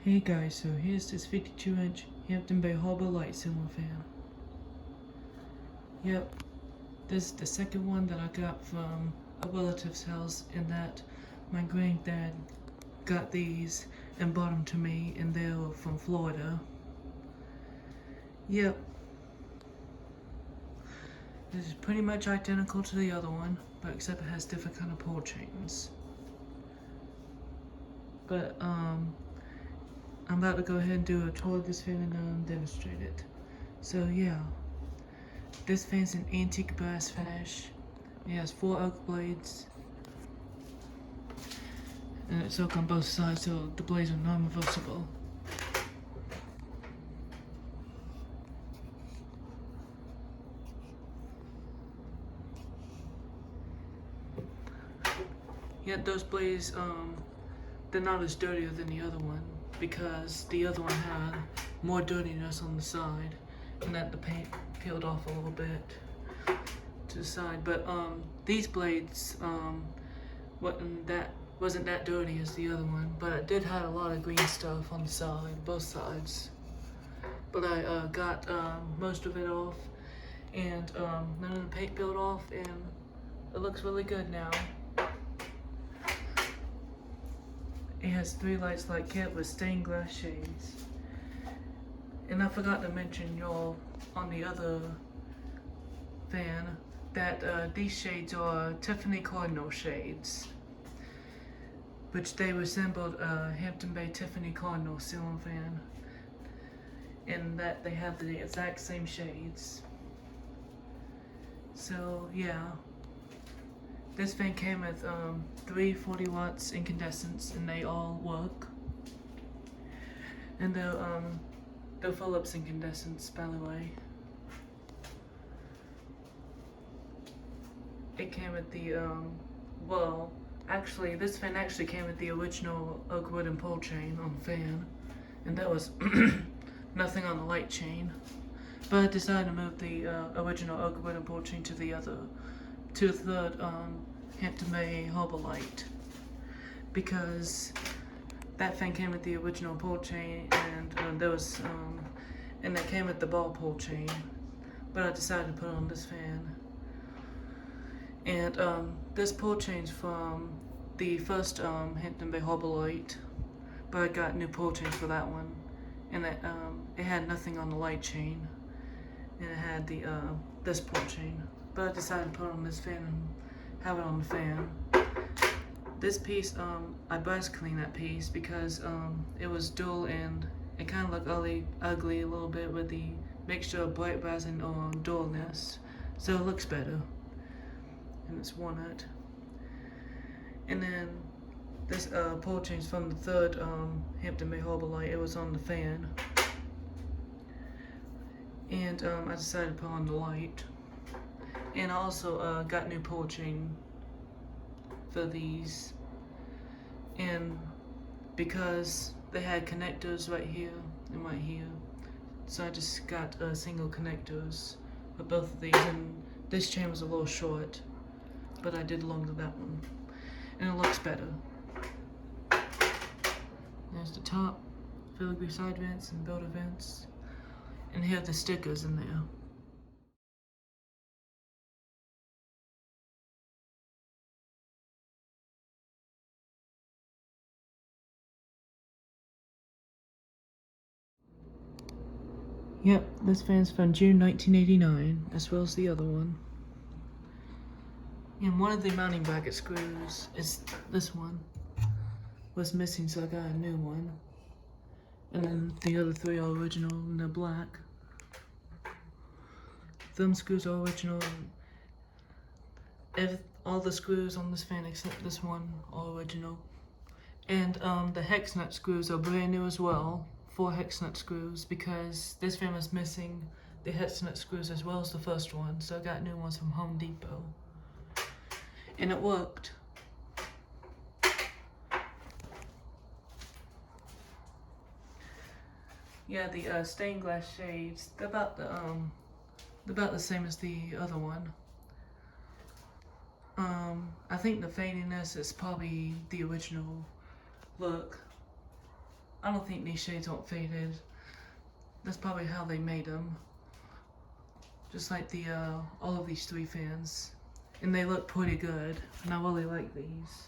Hey guys, so here's this 52-inch Hampton Bay Harbor light ceiling fan. Yep, this is the second one that I got from a relative's house, in that my granddad got these and brought them to me, and they were from Florida. Yep, this is pretty much identical to the other one, but except it has different kind of pull chains. But I'm about to go ahead and do a tour of this fan and demonstrate it. So yeah, this fan's an antique brass finish. It has 4 oak blades, and it's oak on both sides, so the blades are non-reversible. Yet those blades, they're not as dirtier than the other one, because the other one had more dirtiness on the side, and that the paint peeled off a little bit to the side. But these blades wasn't that dirty as the other one, but it did have a lot of green stuff on the side, both sides. But I got most of it off, and none of the paint peeled off, and it looks really good now. It has 3 lights like kit with stained glass shades. And I forgot to mention y'all on the other fan that these shades are Tiffany Cardinal shades, which they resembled a Hampton Bay Tiffany Cardinal ceiling fan, in that they have the exact same shades. So yeah, this fan came with 3 40 watts incandescents, and they all work. And they're Phillips incandescents, by the way. It came with the well, actually this fan actually came with the original oak wood and pull chain on the fan, and that was nothing on the light chain. But I decided to move the original oak wood and pull chain to the third Hampton Bay Harbor light, because that fan came with the original pull chain, and there was and that came with the ball pull chain. But I decided to put on this fan, and this pull chain's from the first Hampton Bay Harbor light, but I got new pull chains for that one, and it had nothing on the light chain, and it had the this pull chain. But I decided to put on this fan and have it on the fan. This piece, I brass cleaned that piece because it was dual, and it kind of looked ugly a little bit with the mixture of bright brass and dualness. So it looks better, and it's walnut. And then this pull chain's from the third Hampton Bay Harbor light. It was on the fan, and I decided to put on the light. And I also got new pull chain for these, and because they had connectors right here and right here, so I just got single connectors for both of these. And this chain was a little short, but I did longer that one, and it looks better. There's the top, filigree side vents and builder vents, and here are the stickers in there. Yep, this fan's from June 1989, as well as the other one. And one of the mounting bracket screws is this one was missing, so I got a new one. And then the other 3 are original, and they're black. Thumb screws are original. All the screws on this fan except this one are original. And the hex nut screws are brand new as well. 4 hex nut screws, because this fan was missing the hex nut screws as well as the first one, so I got new ones from Home Depot, and it worked. Yeah, the stained glass shades, they're about the same as the other one. I think the fadiness is probably the original look. I don't think these shades aren't faded. That's probably how they made them. Just like the all of these 3 fans. And they look pretty good. And I really like these.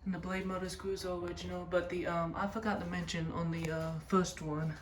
And the blade motor screws are original, but the I forgot to mention on the first one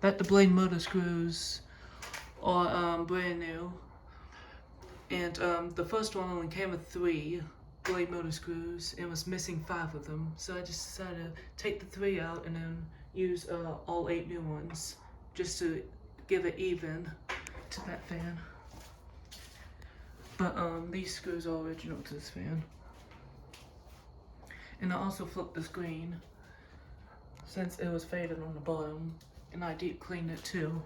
that the blade motor screws are brand new. And the first one only came with 3 blade motor screws and was missing 5 of them. So I just decided to take the 3 out and then use all 8 new ones just to give it even to that fan. But these screws are original to this fan. And I also flipped the screen since it was faded on the bottom, and I deep cleaned it too.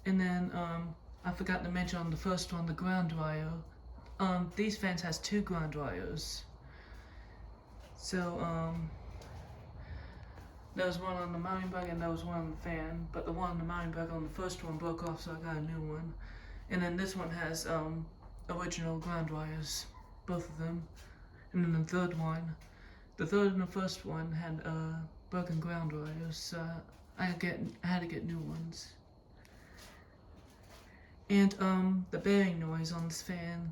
And then I forgot to mention on the first one, the ground dryer. These fans has 2 ground dryers. So there was one on the mounting bug and there was one on the fan, but the one on the mounting bug on the first one broke off, so I got a new one. And then this one has original ground dryers, both of them. And then the third and the first one had broken ground dryers, so I had to get new ones. And the bearing noise on this fan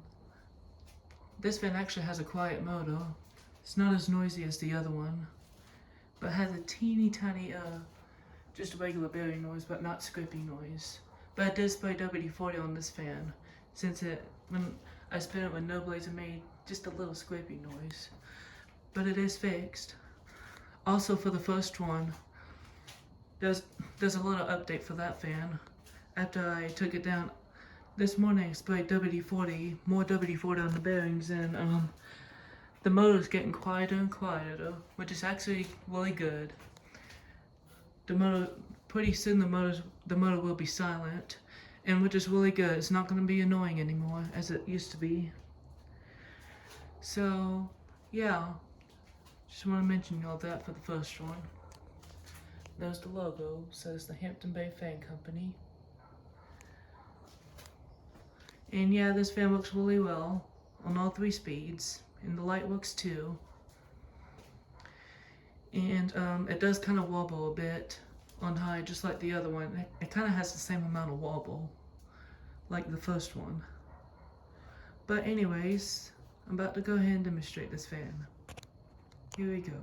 actually has a quiet motor. It's not as noisy as the other one, but has a teeny tiny just a regular bearing noise, but not scraping noise. But I did spray WD-40 on this fan, since when I spin it with no blades, it made just a little scraping noise. But it is fixed. Also for the first one, there's a little update for that fan. After I took it down this morning, I sprayed WD-40, more WD-40 on the bearings, and the motor's getting quieter and quieter, which is actually really good. Pretty soon the motor will be silent, and which is really good. It's not going to be annoying anymore as it used to be. So yeah, just want to mention all that for the first one. There's the logo, says the Hampton Bay Fan Company. And yeah, this fan works really well on all 3 speeds, and the light works too. And it does kind of wobble a bit on high, just like the other one. It kind of has the same amount of wobble, like the first one. But anyways, I'm about to go ahead and demonstrate this fan. Here we go.